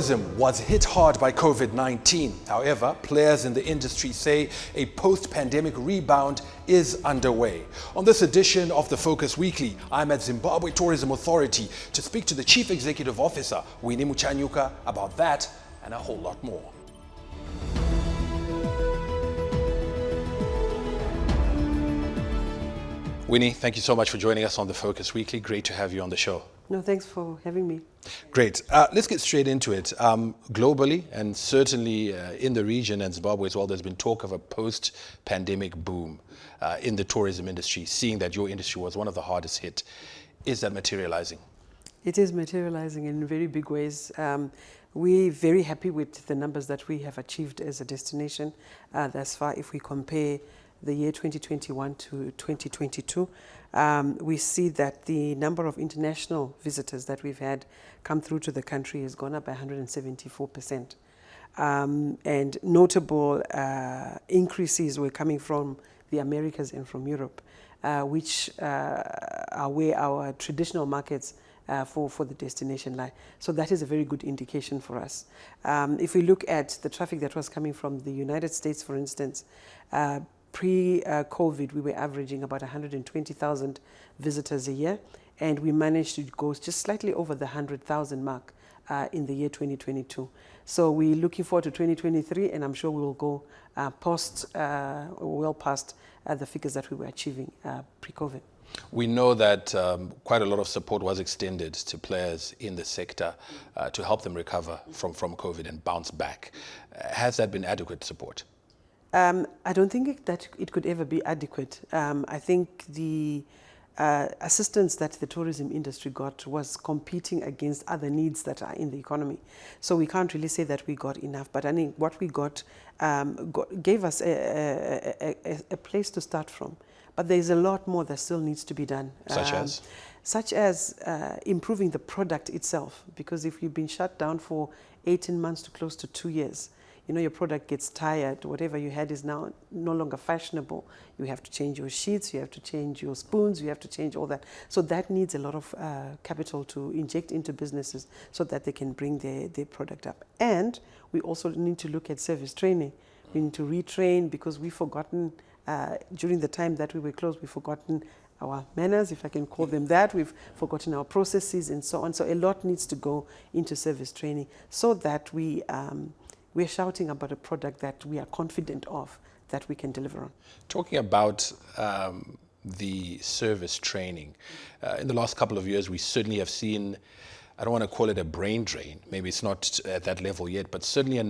Tourism was hit hard by COVID-19. However, players in the industry say a post-pandemic rebound is underway. On this edition of the Focus Weekly, I'm at Zimbabwe Tourism Authority to speak to the Chief Executive Officer, Winnie Muchanyuka, about that and a whole lot more. Winnie, thank you so much for joining us on the Focus Weekly. Great to have you on the show. No, thanks for having me. Great. Let's get straight into it. Globally, and certainly in the region and Zimbabwe as well, there's been talk of a post-pandemic boom in the tourism industry, seeing that your industry was one of the hardest hit. Is that materializing? It is materializing in very big ways. We're very happy with the numbers that we have achieved as a destination thus far. If we compare the year 2021 to 2022, we see that the number of international visitors that we've had come through to the country has gone up by 174%. And notable increases were coming from the Americas and from Europe, which are where our traditional markets for the destination lie. So that is a very good indication for us. If we look at the traffic that was coming from the United States, for instance, pre-COVID, we were averaging about 120,000 visitors a year, and we managed to go just slightly over the 100,000 mark in the year 2022. So we're looking forward to 2023, and I'm sure we will go well past the figures that we were achieving pre-COVID. We know that quite a lot of support was extended to players in the sector to help them recover from COVID and bounce back. Has that been adequate support? I don't think that it could ever be adequate. I think the assistance that the tourism industry got was competing against other needs that are in the economy. So we can't really say that we got enough, but I think what we got gave us a place to start from. But there's a lot more that still needs to be done. Such as improving the product itself, because if you've been shut down for 18 months to close to 2 years, you know, your product gets tired. Whatever you had is now no longer fashionable. You have to change your sheets, you have to change your spoons, you have to change all that. So that needs a lot of capital to inject into businesses so that they can bring their product up. And we also need to look at service training. We need to retrain, because we've forgotten, during the time that we were closed, we've forgotten our manners, if I can call them that. We've forgotten our processes and so on. So a lot needs to go into service training so that we're shouting about a product that we are confident of, that we can deliver on. Talking about the service training, in the last couple of years, we certainly have seen, I don't want to call it a brain drain, maybe it's not at that level yet, but certainly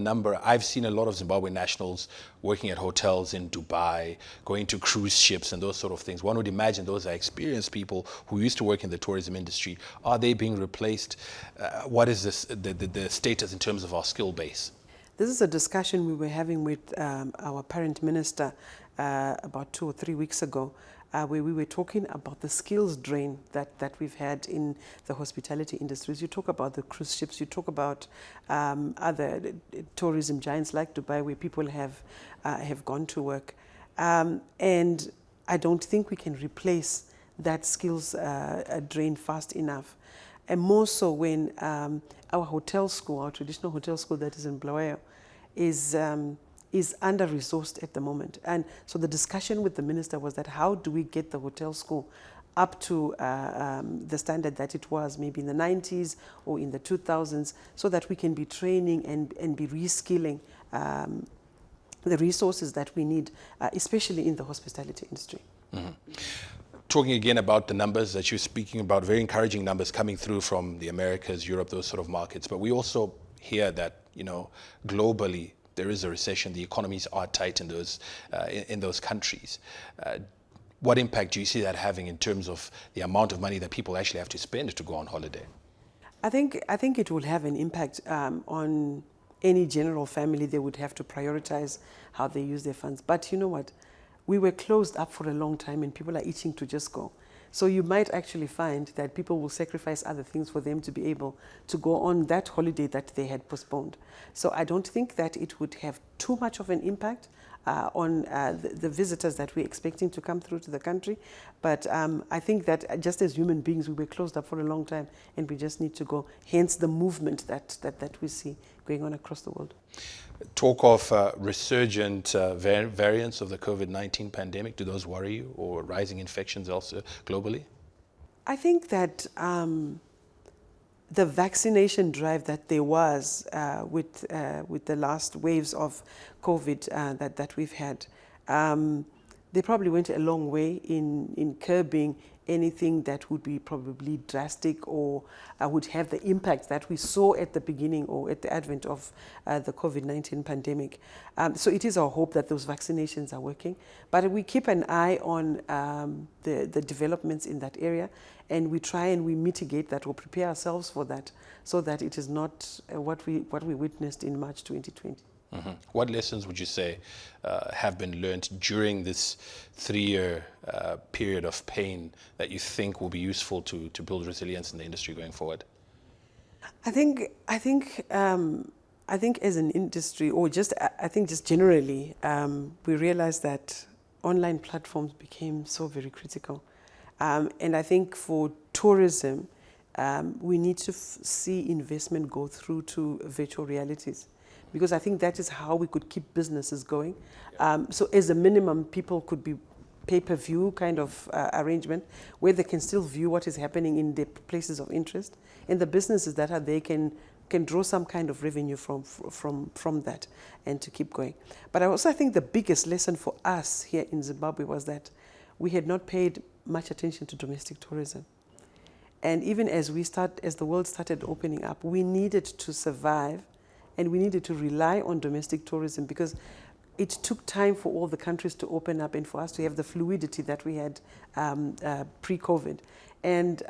I've seen a lot of Zimbabwe nationals working at hotels in Dubai, going to cruise ships and those sort of things. One would imagine those are experienced people who used to work in the tourism industry. Are they being replaced? What is the status in terms of our skill base? This is a discussion we were having with our parent minister about 2 or 3 weeks ago, where we were talking about the skills drain that we've had in the hospitality industries. You talk about the cruise ships, you talk about other tourism giants like Dubai, where people have gone to work. And I don't think we can replace that skills drain fast enough. And more so when our hotel school, our traditional hotel school that is in Blair, is under-resourced at the moment. And so the discussion with the minister was that how do we get the hotel school up to the standard that it was maybe in the 90s or in the 2000s, so that we can be training and be reskilling the resources that we need, especially in the hospitality industry. Mm-hmm. Talking again about the numbers that you're speaking about, very encouraging numbers coming through from the Americas, Europe, those sort of markets. But we also hear that, you know, globally there is a recession. The economies are tight in those countries. What impact do you see that having in terms of the amount of money that people actually have to spend to go on holiday? I think it will have an impact on any general family. They would have to prioritize how they use their funds. But you know what? We were closed up for a long time and people are itching to just go. So you might actually find that people will sacrifice other things for them to be able to go on that holiday that they had postponed. So I don't think that it would have too much of an impact. on the visitors that we're expecting to come through to the country. But I think that just as human beings, we were closed up for a long time, and we just need to go. Hence the movement that we see going on across the world. Talk of resurgent variants of the COVID-19 pandemic. Do those worry you, or rising infections also globally? I think that the vaccination drive that there was with the last waves of COVID that we've had, they probably went a long way in curbing anything that would be probably drastic or would have the impact that we saw at the beginning or at the advent of the COVID-19 pandemic. So it is our hope that those vaccinations are working. But we keep an eye on the developments in that area, and we try and we mitigate that or prepare ourselves for that so that it is not what we witnessed in March 2020. Mm-hmm. What lessons would you say have been learned during this 3-year period of pain that you think will be useful to build resilience in the industry going forward? I think as an industry, or just generally, we realized that online platforms became so very critical, and I think for tourism, we need to see investment go through to virtual realities, because I think that is how we could keep businesses going. So as a minimum, people could be pay-per-view kind of arrangement where they can still view what is happening in their places of interest, and the businesses that are there can draw some kind of revenue from that and to keep going. But I also think the biggest lesson for us here in Zimbabwe was that we had not paid much attention to domestic tourism. And even as the world started opening up, we needed to survive, and we needed to rely on domestic tourism, because it took time for all the countries to open up and for us to have the fluidity that we had pre-COVID. And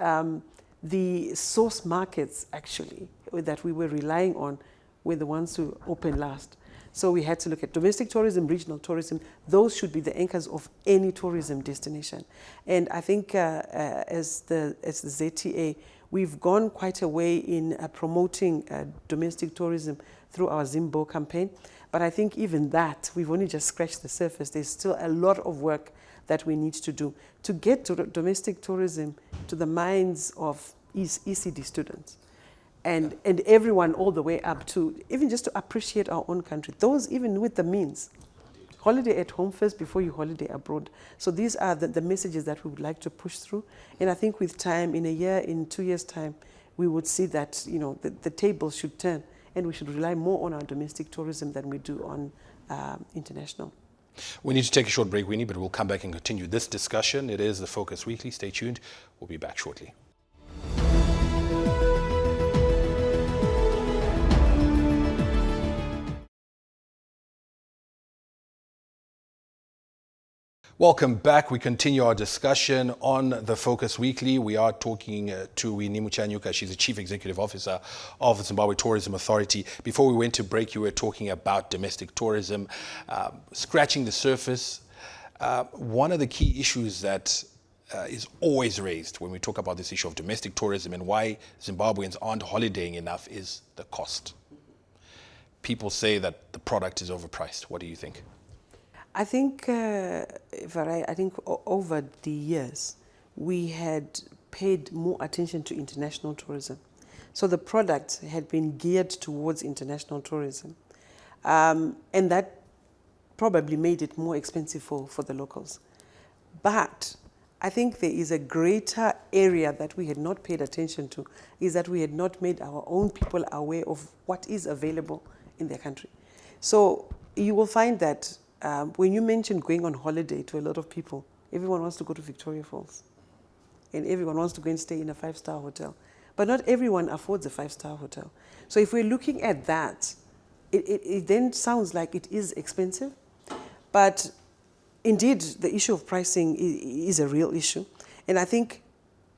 the source markets, actually, that we were relying on were the ones who opened last. So we had to look at domestic tourism, regional tourism. Those should be the anchors of any tourism destination. And I think as the ZTA, we've gone quite a way in promoting domestic tourism through our Zimbo campaign. But I think even that, we've only just scratched the surface. There's still a lot of work that we need to do to get to domestic tourism to the minds of ECD students and everyone all the way up to even just to appreciate our own country. Those even with the means. Holiday at home first before you holiday abroad. So these are the messages that we would like to push through. And I think with time, in a year, in 2 years' time, we would see that the tables should turn, and we should rely more on our domestic tourism than we do on international. We need to take a short break, Winnie, but we'll come back and continue this discussion. It is the Focus Weekly. Stay tuned. We'll be back shortly. Welcome back. We continue our discussion on the Focus Weekly. We are talking to Winnie Muchanyuka. She's the Chief Executive Officer of the Zimbabwe Tourism Authority. Before we went to break, you were talking about domestic tourism, scratching the surface. One of the key issues that is always raised when we talk about this issue of domestic tourism and why Zimbabweans aren't holidaying enough is the cost. People say that the product is overpriced. What do you think? I think, over the years, we had paid more attention to international tourism. So the product had been geared towards international tourism. And that probably made it more expensive for the locals. But I think there is a greater area that we had not paid attention to, is that we had not made our own people aware of what is available in their country. So you will find that when you mention going on holiday to a lot of people, everyone wants to go to Victoria Falls. And everyone wants to go and stay in a 5-star hotel. But not everyone affords a 5-star hotel. So if we're looking at that, it then sounds like it is expensive. But indeed, the issue of pricing is a real issue. And I think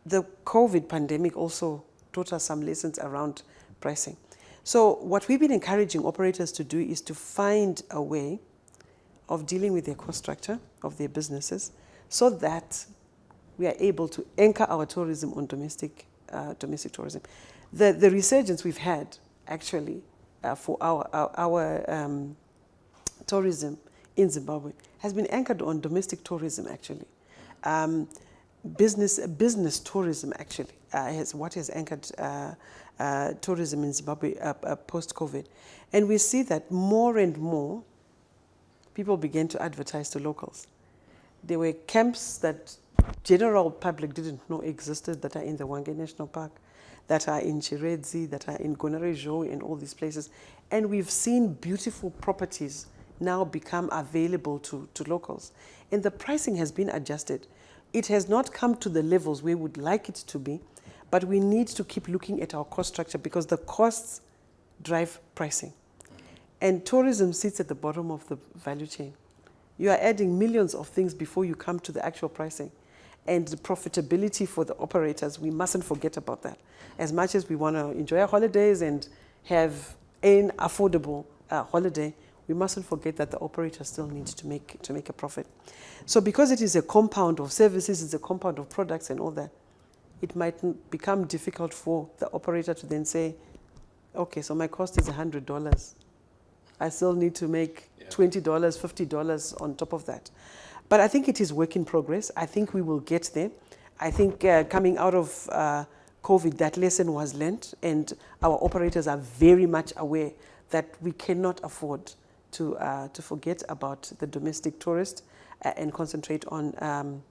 the COVID pandemic also taught us some lessons around pricing. So what we've been encouraging operators to do is to find a way of dealing with their cost structure of their businesses so that we are able to anchor our tourism on domestic tourism. The resurgence we've had actually for our tourism in Zimbabwe has been anchored on domestic tourism, actually. Business tourism, actually, has anchored tourism in Zimbabwe post-COVID. And we see that more and more people began to advertise to locals. There were camps that general public didn't know existed that are in the Hwange National Park, that are in Chiredzi, that are in Gonarejo, and all these places. And we've seen beautiful properties now become available to locals. And the pricing has been adjusted. It has not come to the levels we would like it to be, but we need to keep looking at our cost structure because the costs drive pricing. And tourism sits at the bottom of the value chain. You are adding millions of things before you come to the actual pricing. And the profitability for the operators, we mustn't forget about that. As much as we want to enjoy our holidays and have an affordable holiday, we mustn't forget that the operator still needs to make a profit. So because it is a compound of services, it's a compound of products and all that, it might become difficult for the operator to then say, okay, so my cost is $100. I still need to make $20, $50 on top of that. But I think it is work in progress. I think we will get there. I think coming out of COVID, that lesson was learned, and our operators are very much aware that we cannot afford to forget about the domestic tourist and concentrate on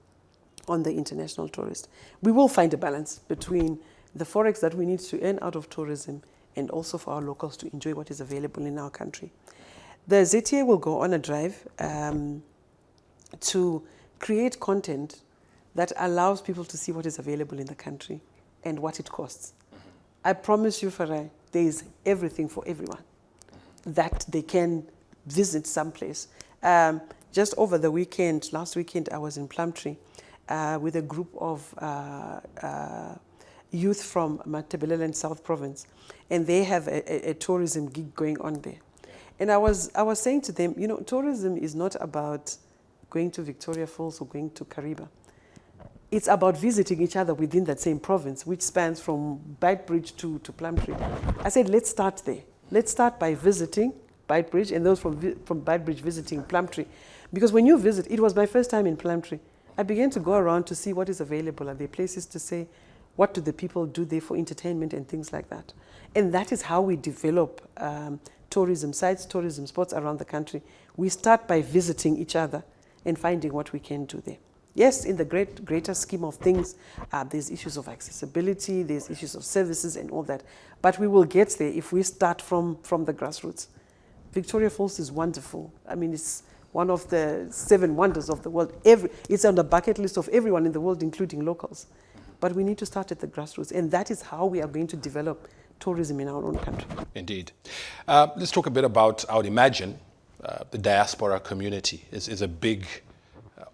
the international tourist. We will find a balance between the forex that we need to earn out of tourism and also for our locals to enjoy what is available in our country. The ZTA will go on a drive to create content that allows people to see what is available in the country and what it costs. I promise you, Farai, there is everything for everyone that they can visit someplace. Just over the weekend, last weekend, I was in Plumtree with a group of youth from Matabeleland South Province, and they have a tourism gig going on there. And I was saying to them, you know, tourism is not about going to Victoria Falls or going to Kariba. It's about visiting each other within that same province, which spans from Beitbridge to Plumtree. I said, let's start there. Let's start by visiting Beitbridge, and those from Beitbridge visiting Plumtree. Because when you visit, it was my first time in Plumtree. I began to go around to see what is available. Are there places to say, what do the people do there for entertainment and things like that? And that is how we develop tourism sites, tourism spots around the country. We start by visiting each other and finding what we can do there. Yes, in the greater scheme of things, there's issues of accessibility, there's issues of services and all that. But we will get there if we start from the grassroots. Victoria Falls is wonderful. I mean, it's one of the 7 wonders of the world. It's on the bucket list of everyone in the world, including locals. But we need to start at the grassroots, and that is how we are going to develop tourism in our own country. Indeed. Let's talk a bit about, I would imagine, the diaspora community is a big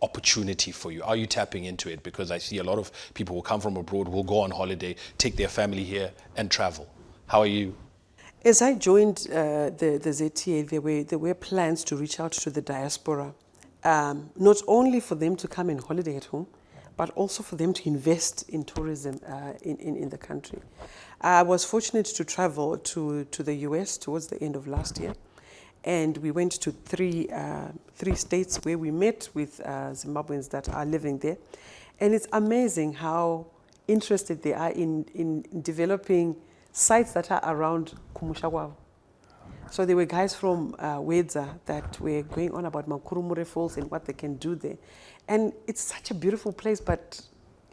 opportunity for you. Are you tapping into it? Because I see a lot of people who come from abroad will go on holiday, take their family here and travel. How are you? As I joined the ZTA, there were plans to reach out to the diaspora, not only for them to come and holiday at home, but also for them to invest in tourism in the country. I was fortunate to travel to the US towards the end of last year, and we went to three states where we met with Zimbabweans that are living there. And it's amazing how interested they are in developing sites that are around Kumushawawa. So there were guys from Wedza that were going on about Makurumure Falls and what they can do there. And it's such a beautiful place, but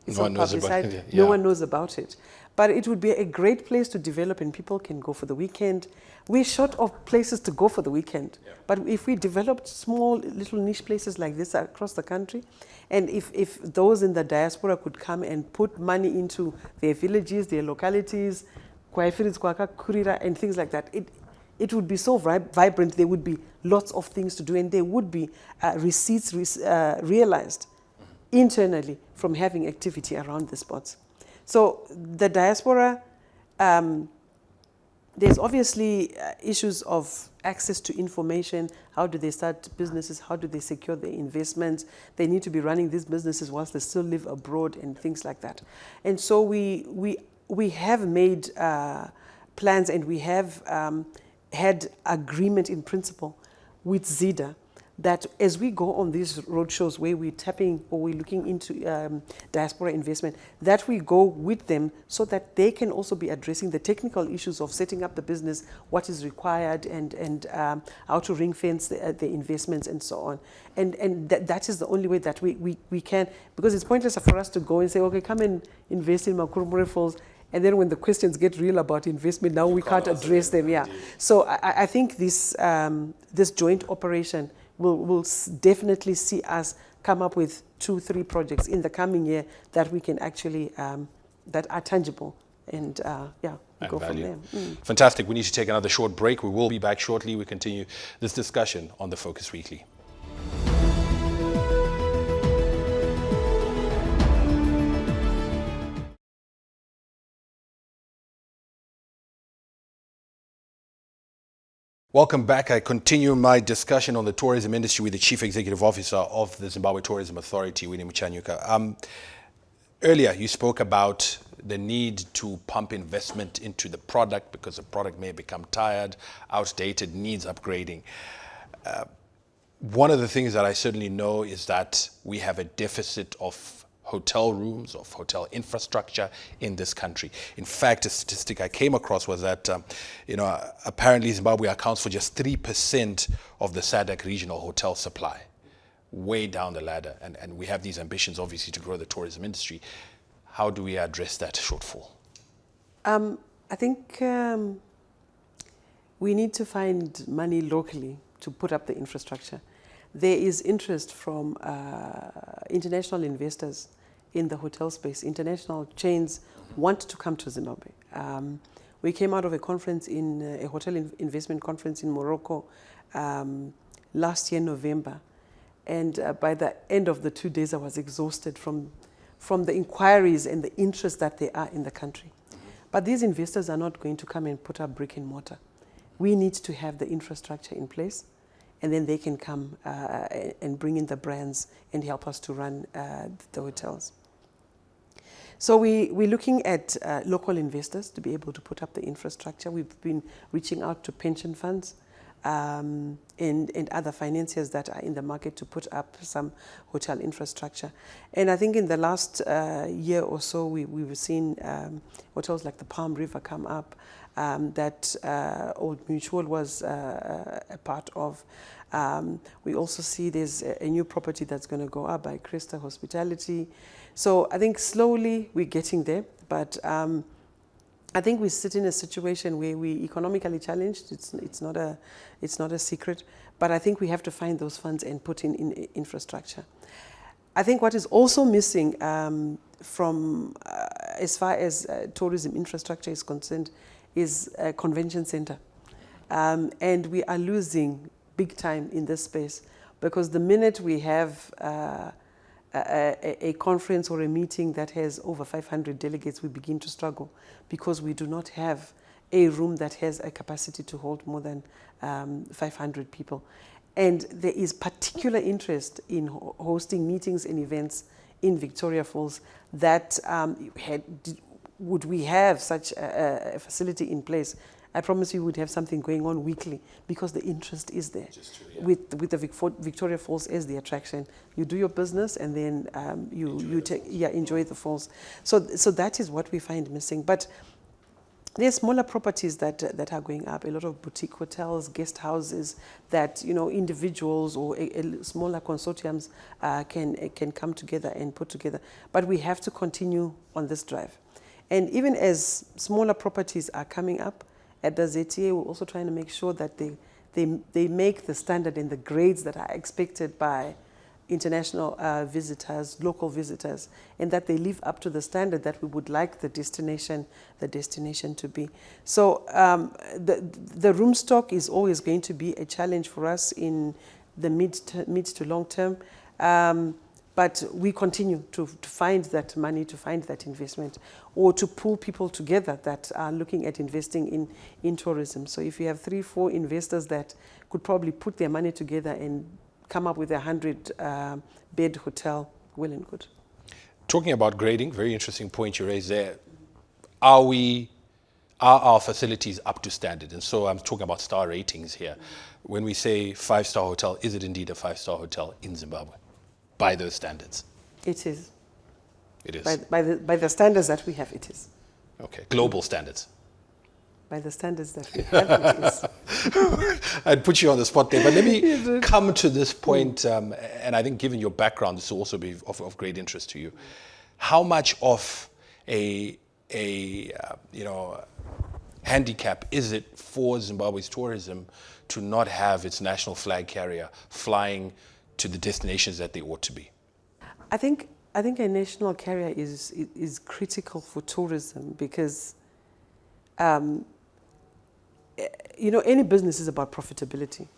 it's not publicized. Yeah. No one knows about it. But it would be a great place to develop, and people can go for the weekend. We're short of places to go for the weekend. Yeah. But if we developed small, little niche places like this across the country, and if those in the diaspora could come and put money into their villages, their localities, and things like that, it would be so vibrant. There would be lots of things to do, and there would be receipts realized internally from having activity around the spots. So the diaspora, there's obviously issues of access to information. How do they start businesses? How do they secure their investments? They need to be running these businesses whilst they still live abroad and things like that. And so we have made plans, and we have had agreement in principle with ZIDA that as we go on these roadshows where we're tapping or we're looking into diaspora investment, that we go with them so that they can also be addressing the technical issues of setting up the business, what is required, and how to ring fence the investments and so on. And that is the only way that we can, because it's pointless for us to go and say, okay, come and invest in Makurumure Falls. And then when the questions get real about investment, now we can't address them. Yeah. So I think this this joint operation will definitely see us come up with 2-3 projects in the coming year that we can actually that are tangible and go value. from there. Fantastic. We need to take another short break. We will be back shortly. We continue this discussion on the Focus Weekly. Welcome back. I continue my discussion on the tourism industry with the Chief Executive Officer of the Zimbabwe Tourism Authority, Winnie Muchanyuka. Earlier, you spoke about the need to pump investment into the product because the product may become tired, outdated, needs upgrading. One of the things that I certainly know is that we have a deficit of hotel rooms, of hotel infrastructure in this country. In fact, a statistic I came across was that, apparently Zimbabwe accounts for just 3% of the SADC regional hotel supply, way down the ladder. And we have these ambitions, obviously, to grow the tourism industry. How do we address that shortfall? I think we need to find money locally to put up the infrastructure. There is interest from international investors in the hotel space. International chains want to come to Zimbabwe. We came out of a conference a hotel investment conference in Morocco last year, November. And by the end of the 2 days, I was exhausted from the inquiries and the interest that there are in the country. But these investors are not going to come and put up brick and mortar. We need to have the infrastructure in place, and then they can come and bring in the brands and help us to run the hotels. So we're looking at local investors to be able to put up the infrastructure. We've been reaching out to pension funds and other financiers that are in the market to put up some hotel infrastructure. And I think in the last year or so, we've seen hotels like the Palm River come up, that Old Mutual was a part of. We also see there's a new property that's going to go up by Cresta Hospitality. So I think slowly we're getting there, but I think we sit in a situation where we're economically challenged. It's not a secret, but I think we have to find those funds and put in infrastructure. I think what is also missing from as far as tourism infrastructure is concerned is a convention center. And we are losing big time in this space, because the minute we have a conference or a meeting that has over 500 delegates, we begin to struggle because we do not have a room that has a capacity to hold more than 500 people. And there is particular interest in hosting meetings and events in Victoria Falls that would we have such a facility in place, I promise you would have something going on weekly, because the interest is there. With the Victoria Falls as the attraction. You do your business and then you enjoy the falls. So that is what we find missing. But there's smaller properties that are going up, a lot of boutique hotels, guest houses that individuals or smaller consortiums can come together and put together. But we have to continue on this drive. And even as smaller properties are coming up, at the ZTA, we're also trying to make sure that they make the standard and the grades that are expected by international visitors, local visitors, and that they live up to the standard that we would like the destination to be. So the room stock is always going to be a challenge for us in the mid to long term. But we continue to find that money, to find that investment, or to pull people together that are looking at investing in tourism. So if you have 3-4 investors that could probably put their money together and come up with a 100-bed hotel, well and good. Talking about grading, very interesting point you raised there. Are we Are our facilities up to standard? And so I'm talking about star ratings here. When we say 5-star hotel, is it indeed a 5-star hotel in Zimbabwe by those standards? It is. It is. By the standards that we have, it is. Okay, global standards. By the standards that we have, it is. I'd put you on the spot there, but let me come to this point, and I think given your background, this will also be of great interest to you. How much of a handicap is it for Zimbabwe's tourism to not have its national flag carrier flying to the destinations that they ought to be? I think a national carrier is critical for tourism because, any business is about profitability.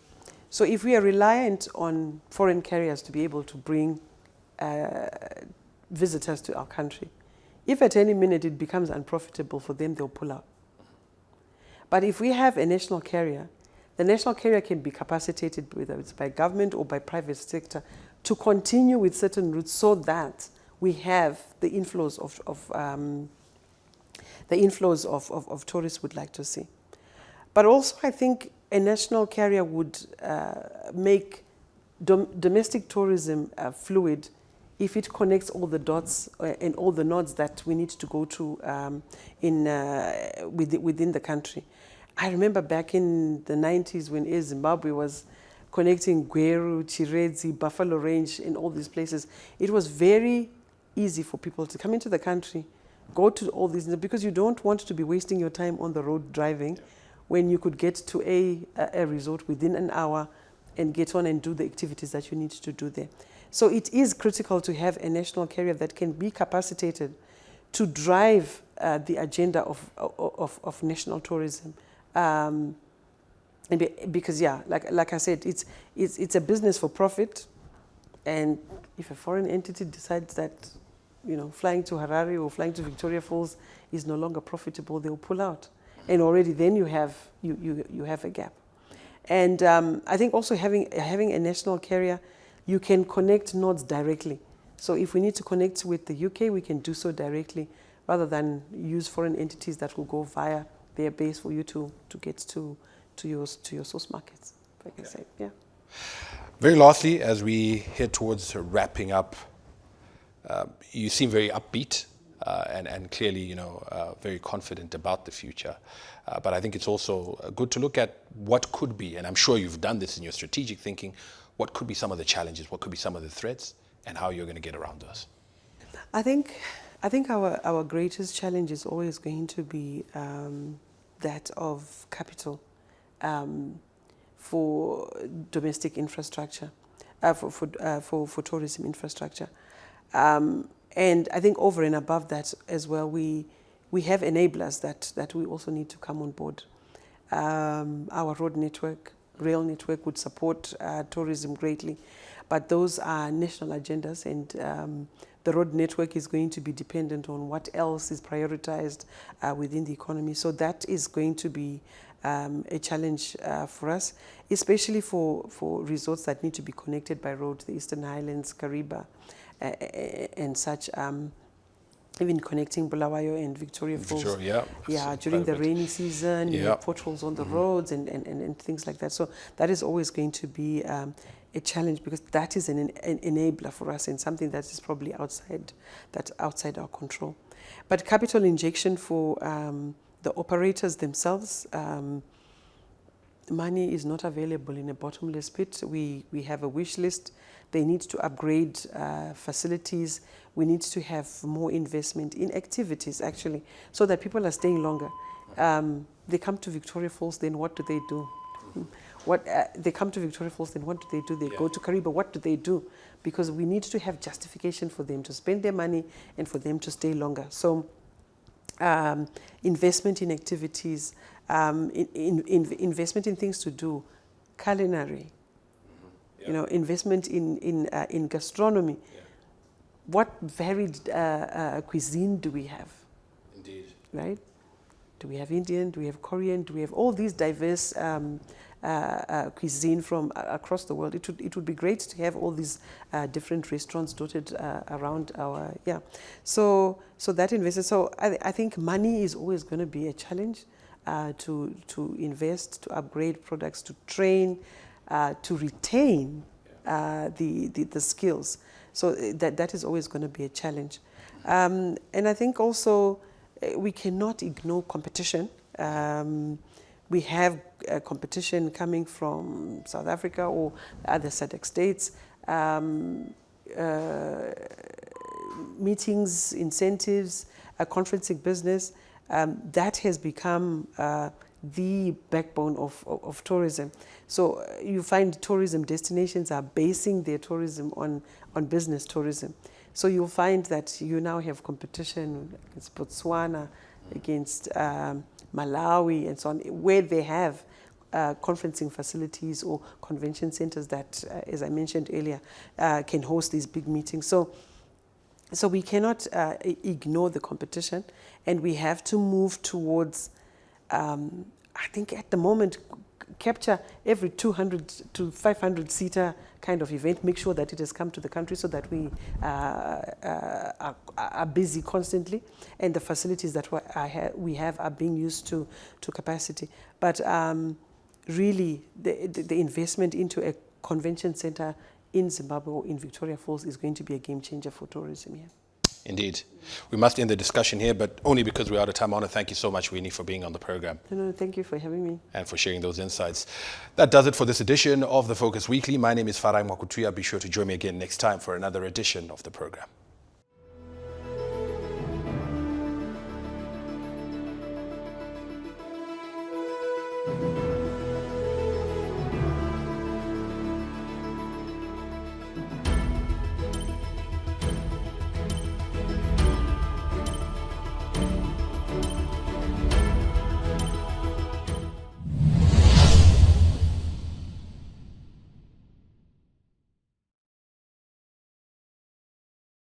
So if we are reliant on foreign carriers to be able to bring visitors to our country, if at any minute it becomes unprofitable for them, they'll pull out. But if we have a national carrier, the national carrier can be capacitated, whether it's by government or by private sector, to continue with certain routes so that we have the inflows of tourists would like to see. But also, I think a national carrier would make domestic tourism fluid if it connects all the dots and all the nodes that we need to go to within the country. I remember back in the 90s when Air Zimbabwe was connecting Gweru, Chiredzi, Buffalo Range, and all these places. It was very easy for people to come into the country, go to all these, because you don't want to be wasting your time on the road driving when you could get to a resort within an hour and get on and do the activities that you need to do there. So it is critical to have a national carrier that can be capacitated to drive the agenda of national tourism. Because like I said, it's a business for profit, and if a foreign entity decides that flying to Harare or flying to Victoria Falls is no longer profitable, they'll pull out, and already then you have a gap. And I think also having a national carrier, you can connect nodes directly. So if we need to connect with the UK, we can do so directly, rather than use foreign entities that will go via their base for you to get to your source markets, if I can say. Yeah. Very lastly, as we head towards wrapping up, you seem very upbeat and clearly, very confident about the future. But I think it's also good to look at what could be, and I'm sure you've done this in your strategic thinking, what could be some of the challenges, what could be some of the threats, and how you're going to get around those. I think our greatest challenge is always going to be that of capital for domestic infrastructure, for tourism infrastructure. And I think over and above that as well, we have enablers that we also need to come on board. Our road network, rail network would support tourism greatly, but those are national agendas, and the road network is going to be dependent on what else is prioritized within the economy. So that is going to be a challenge for us, especially for resorts that need to be connected by road, the Eastern Highlands, Kariba, and such. Even connecting Bulawayo and Victoria Falls. During the rainy season, you have potholes on the roads and things like that. So that is always going to be a challenge, because that is an enabler for us and something that is probably outside our control. But capital injection for the operators themselves, money is not available in a bottomless pit. We have a wish list. They need to upgrade facilities. We need to have more investment in activities, actually, so that people are staying longer. They come to Victoria Falls, then what do they do? They come to Victoria Falls, then what do they do? They go to Kariba, what do they do? Because we need to have justification for them to spend their money and for them to stay longer. So investment in activities, investment in things to do, culinary, investment in gastronomy. What varied cuisine do we have? Indeed. Right? Do we have Indian? Do we have Korean? Do we have all these diverse cuisine from across the world. It would be great to have all these different restaurants dotted around our, So that investment, so I think money is always going to be a challenge to invest, to upgrade products, to train, to retain the skills. So that is always going to be a challenge. And I think also we cannot ignore competition. We have competition coming from South Africa or other SADC states. Meetings, incentives, conferencing business, that has become the backbone of tourism. So you find tourism destinations are basing their tourism on business tourism. So you'll find that you now have competition against Botswana, against Malawi, and so on, where they have conferencing facilities or convention centers that, as I mentioned earlier, can host these big meetings. So we cannot ignore the competition, and we have to move towards, I think at the moment, capture every 200 to 500 seater kind of event, make sure that it has come to the country so that we are busy constantly, and the facilities that we have are being used to capacity. But really, the investment into a convention center in Zimbabwe or in Victoria Falls is going to be a game changer for tourism here. Indeed. We must end the discussion here, but only because we're out of time. I want to thank you so much, Winnie, for being on the program. No, thank you for having me. And for sharing those insights. That does it for this edition of the Focus Weekly. My name is Farai Mwakutuya. Be sure to join me again next time for another edition of the program.